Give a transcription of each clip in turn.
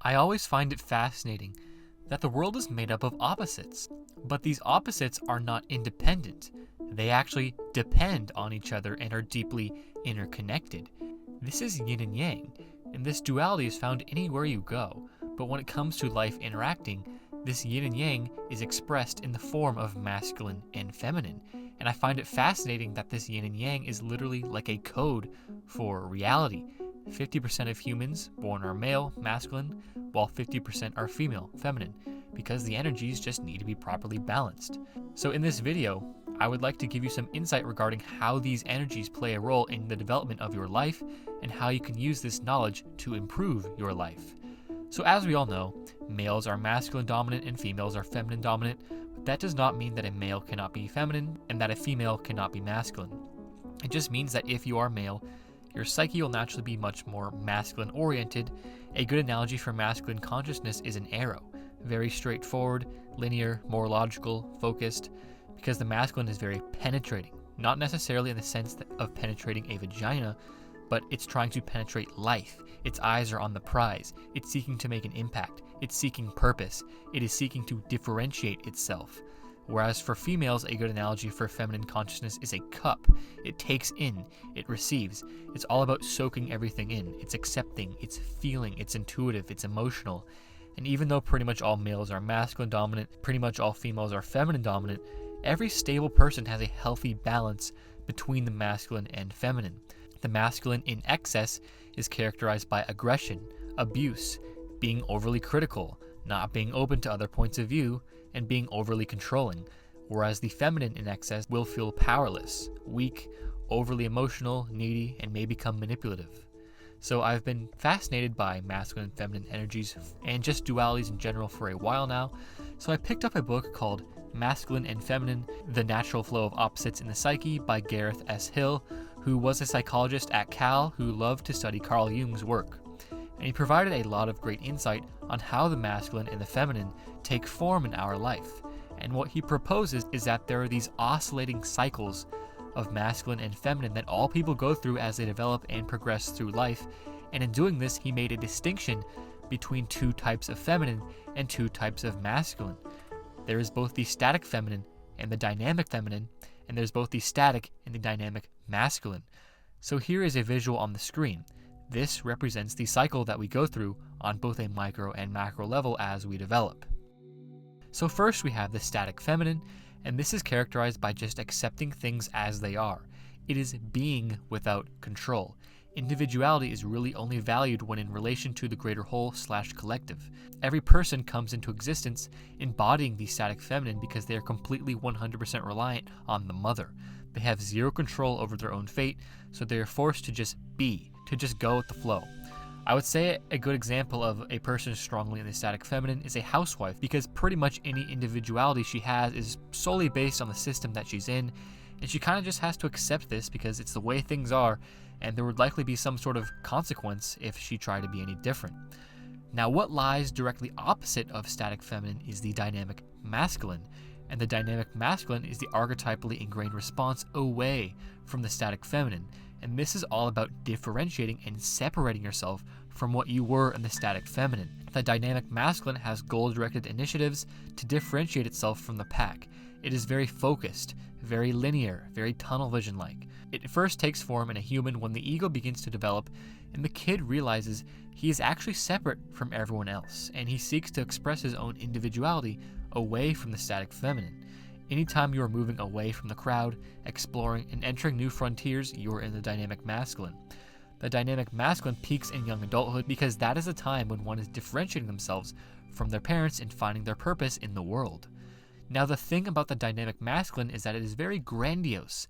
I always find it fascinating that the world is made up of opposites, but these opposites are not independent. They actually depend on each other and are deeply interconnected. This is yin and yang, and this duality is found anywhere you go, but when it comes to life interacting, this yin and yang is expressed in the form of masculine and feminine, and I find it fascinating that this yin and yang is literally like a code for reality. 50% of humans born are male, masculine, while 50% are female, feminine, because the energies just need to be properly balanced. So in this video, I would like to give you some insight regarding how these energies play a role in the development of your life and how you can use this knowledge to improve your life. So as we all know, males are masculine dominant and females are feminine dominant, but that does not mean that a male cannot be feminine and that a female cannot be masculine. It just means that if you are male, your psyche will naturally be much more masculine oriented. A good analogy for masculine consciousness is an arrow. Very straightforward, linear, more logical, focused, because the masculine is very penetrating. Not necessarily in the sense of penetrating a vagina, but it's trying to penetrate life. Its eyes are on the prize. It's seeking to make an impact. It's seeking purpose. It is seeking to differentiate itself. Whereas for females, a good analogy for feminine consciousness is a cup. It takes in, it receives. It's all about soaking everything in. It's accepting, it's feeling, it's intuitive, it's emotional. And even though pretty much all males are masculine dominant, pretty much all females are feminine dominant, every stable person has a healthy balance between the masculine and feminine. The masculine in excess is characterized by aggression, abuse, being overly critical, not being open to other points of view, and being overly controlling, whereas the feminine in excess will feel powerless, weak, overly emotional, needy, and may become manipulative. So I've been fascinated by masculine and feminine energies and just dualities in general for a while now, so I picked up a book called Masculine and Feminine, The Natural Flow of Opposites in the Psyche by Gareth S. Hill, who was a psychologist at Cal who loved to study Carl Jung's work. And he provided a lot of great insight on how the masculine and the feminine take form in our life. And what he proposes is that there are these oscillating cycles of masculine and feminine that all people go through as they develop and progress through life. And in doing this, he made a distinction between two types of feminine and two types of masculine. There is both the static feminine and the dynamic feminine, and there's both the static and the dynamic masculine. So here is a visual on the screen. This represents the cycle that we go through on both a micro and macro level as we develop. So first we have the static feminine, and this is characterized by just accepting things as they are. It is being without control. Individuality is really only valued when in relation to the greater whole/collective. Every person comes into existence embodying the static feminine because they are completely 100% reliant on the mother. They have zero control over their own fate, so they are forced to just be, to just go with the flow. I would say a good example of a person strongly in the static feminine is a housewife, because pretty much any individuality she has is solely based on the system that she's in, and she kind of just has to accept this because it's the way things are, and there would likely be some sort of consequence if she tried to be any different. Now, what lies directly opposite of static feminine is the dynamic masculine, and the dynamic masculine is the archetypally ingrained response away from the static feminine, and this is all about differentiating and separating yourself from what you were in the static feminine. The dynamic masculine has goal-directed initiatives to differentiate itself from the pack. It is very focused, very linear, very tunnel vision-like. It first takes form in a human when the ego begins to develop and the kid realizes he is actually separate from everyone else, and he seeks to express his own individuality away from the static feminine. Anytime you are moving away from the crowd, exploring, and entering new frontiers, you are in the dynamic masculine. The dynamic masculine peaks in young adulthood because that is a time when one is differentiating themselves from their parents and finding their purpose in the world. Now, the thing about the dynamic masculine is that it is very grandiose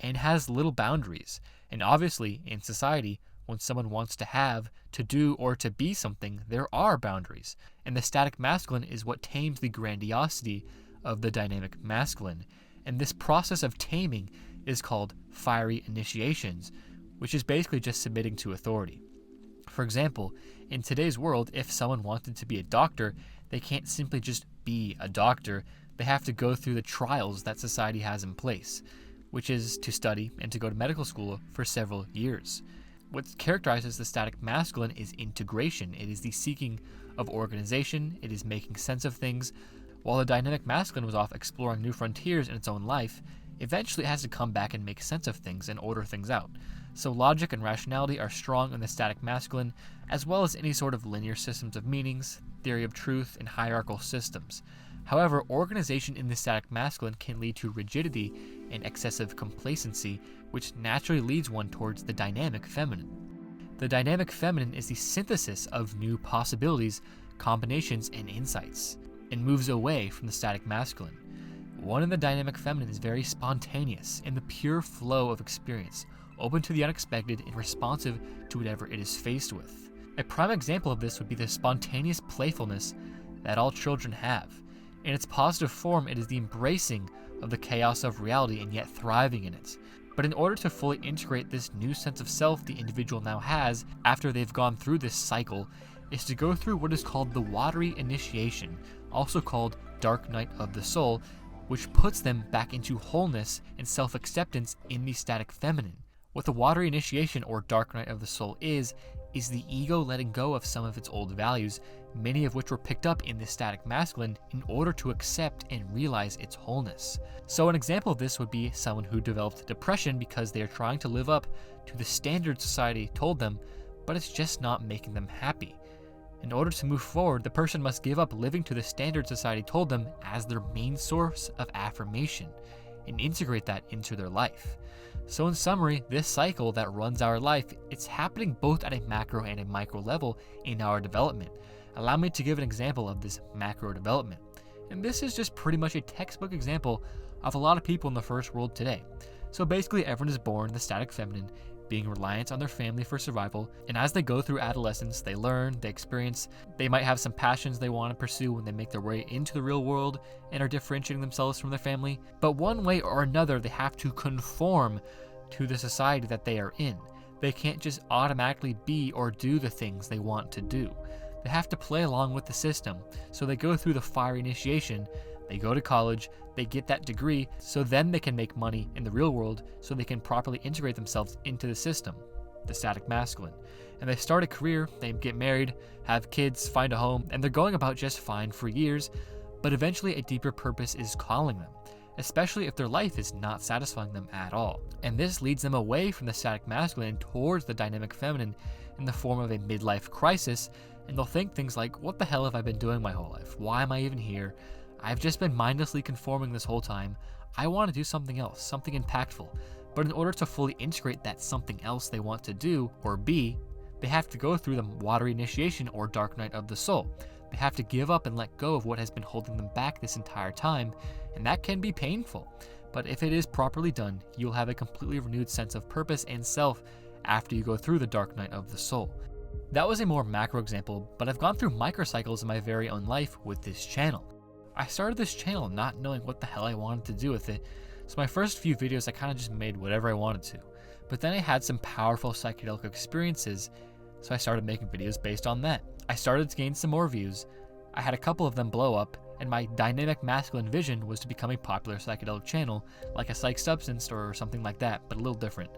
and has little boundaries. And obviously, in society, when someone wants to have, to do, or to be something, there are boundaries. And the static masculine is what tames the grandiosity of the dynamic masculine. And this process of taming is called fiery initiations, which is basically just submitting to authority. For example, in today's world, if someone wanted to be a doctor, they can't simply just be a doctor. They have to go through the trials that society has in place, which is to study and to go to medical school for several years. What characterizes the static masculine is integration. It is the seeking of organization. It is making sense of things. While the dynamic masculine was off exploring new frontiers in its own life, eventually it has to come back and make sense of things and order things out. So logic and rationality are strong in the static masculine, as well as any sort of linear systems of meanings, theory of truth, and hierarchical systems. However, organization in the static masculine can lead to rigidity and excessive complacency, which naturally leads one towards the dynamic feminine. The dynamic feminine is the synthesis of new possibilities, combinations, and insights, and moves away from the static masculine. One in the dynamic feminine is very spontaneous in the pure flow of experience, open to the unexpected and responsive to whatever it is faced with. A prime example of this would be the spontaneous playfulness that all children have. In its positive form, it is the embracing of the chaos of reality and yet thriving in it. But in order to fully integrate this new sense of self the individual now has after they've gone through this cycle, is to go through what is called the watery initiation, also called dark night of the soul, which puts them back into wholeness and self-acceptance in the static feminine. What the watery initiation or dark night of the soul is the ego letting go of some of its old values, many of which were picked up in the static masculine, in order to accept and realize its wholeness. So an example of this would be someone who developed depression because they are trying to live up to the standard society told them, but it's just not making them happy. In order to move forward, the person must give up living to the standard society told them as their main source of affirmation and integrate that into their life. So in summary, this cycle that runs our life, it's happening both at a macro and a micro level in our development. Allow me to give an example of this macro development. And this is just pretty much a textbook example of a lot of people in the first world today. So basically everyone is born the static feminine, being reliant on their family for survival, and as they go through adolescence, they learn, they experience, they might have some passions they want to pursue when they make their way into the real world and are differentiating themselves from their family, but one way or another they have to conform to the society that they are in. They can't just automatically be or do the things they want to do. They have to play along with the system, so they go through the fiery initiation, they go to college, they get that degree, so then they can make money in the real world so they can properly integrate themselves into the system, the static masculine. And they start a career, they get married, have kids, find a home, and they're going about just fine for years, but eventually a deeper purpose is calling them, especially if their life is not satisfying them at all. And this leads them away from the static masculine towards the dynamic feminine in the form of a midlife crisis, and they'll think things like, what the hell have I been doing my whole life? Why am I even here? I've just been mindlessly conforming this whole time. I want to do something else, something impactful. But in order to fully integrate that something else they want to do or be, they have to go through the watery initiation or dark night of the soul. They have to give up and let go of what has been holding them back this entire time, and that can be painful. But if it is properly done, you'll have a completely renewed sense of purpose and self after you go through the dark night of the soul. That was a more macro example, but I've gone through microcycles in my very own life with this channel. I started this channel not knowing what the hell I wanted to do with it, so my first few videos I kind of just made whatever I wanted to. But then I had some powerful psychedelic experiences, so I started making videos based on that. I started to gain some more views, I had a couple of them blow up, and my dynamic masculine vision was to become a popular psychedelic channel, like a psych substance or something like that, but a little different.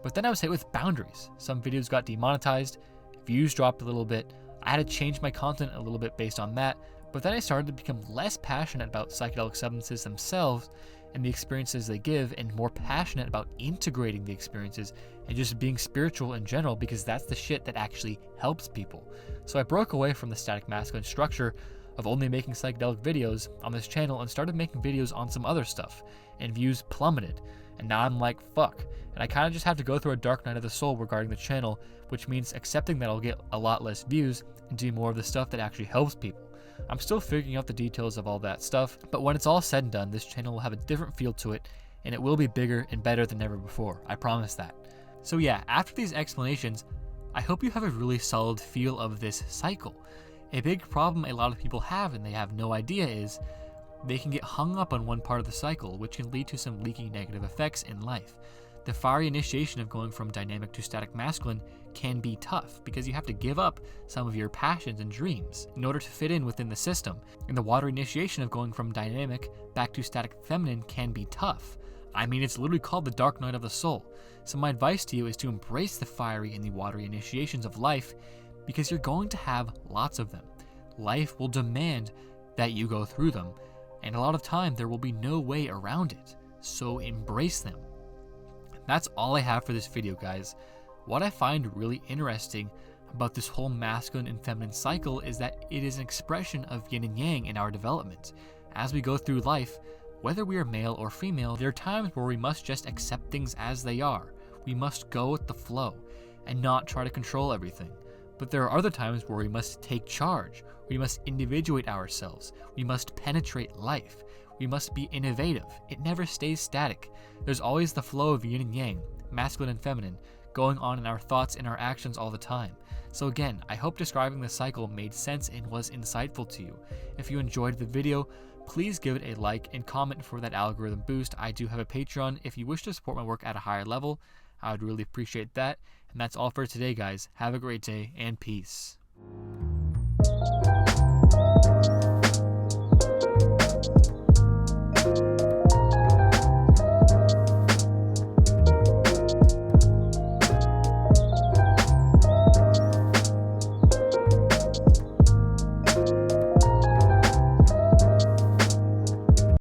But then I was hit with boundaries. Some videos got demonetized, views dropped a little bit, I had to change my content a little bit based on that, but then I started to become less passionate about psychedelic substances themselves and the experiences they give, and more passionate about integrating the experiences and just being spiritual in general, because that's the shit that actually helps people. So I broke away from the static masculine structure of only making psychedelic videos on this channel and started making videos on some other stuff, and views plummeted. And now I'm like, fuck. And I kind of just have to go through a dark night of the soul regarding the channel, which means accepting that I'll get a lot less views and do more of the stuff that actually helps people. I'm still figuring out the details of all that stuff, but when it's all said and done, this channel will have a different feel to it, and it will be bigger and better than ever before. I promise that. So yeah, after these explanations, I hope you have a really solid feel of this cycle. A big problem a lot of people have, and they have no idea, is they can get hung up on one part of the cycle, which can lead to some leaky negative effects in life. The fiery initiation of going from dynamic to static masculine can be tough because you have to give up some of your passions and dreams in order to fit in within the system. And the water initiation of going from dynamic back to static feminine can be tough. I mean, it's literally called the dark night of the soul. So my advice to you is to embrace the fiery and the watery initiations of life, because you're going to have lots of them. Life will demand that you go through them, and a lot of time there will be no way around it. So embrace them. That's all I have for this video, guys. What I find really interesting about this whole masculine and feminine cycle is that it is an expression of yin and yang in our development. As we go through life, whether we are male or female, there are times where we must just accept things as they are. We must go with the flow and not try to control everything. But there are other times where we must take charge. We must individuate ourselves. We must penetrate life. We must be innovative. It never stays static. There's always the flow of yin and yang, masculine and feminine, going on in our thoughts and our actions all the time. So again, I hope describing the cycle made sense and was insightful to you. If you enjoyed the video, please give it a like and comment for that algorithm boost. I do have a Patreon. If you wish to support my work at a higher level, I would really appreciate that. And that's all for today, guys. Have a great day and peace.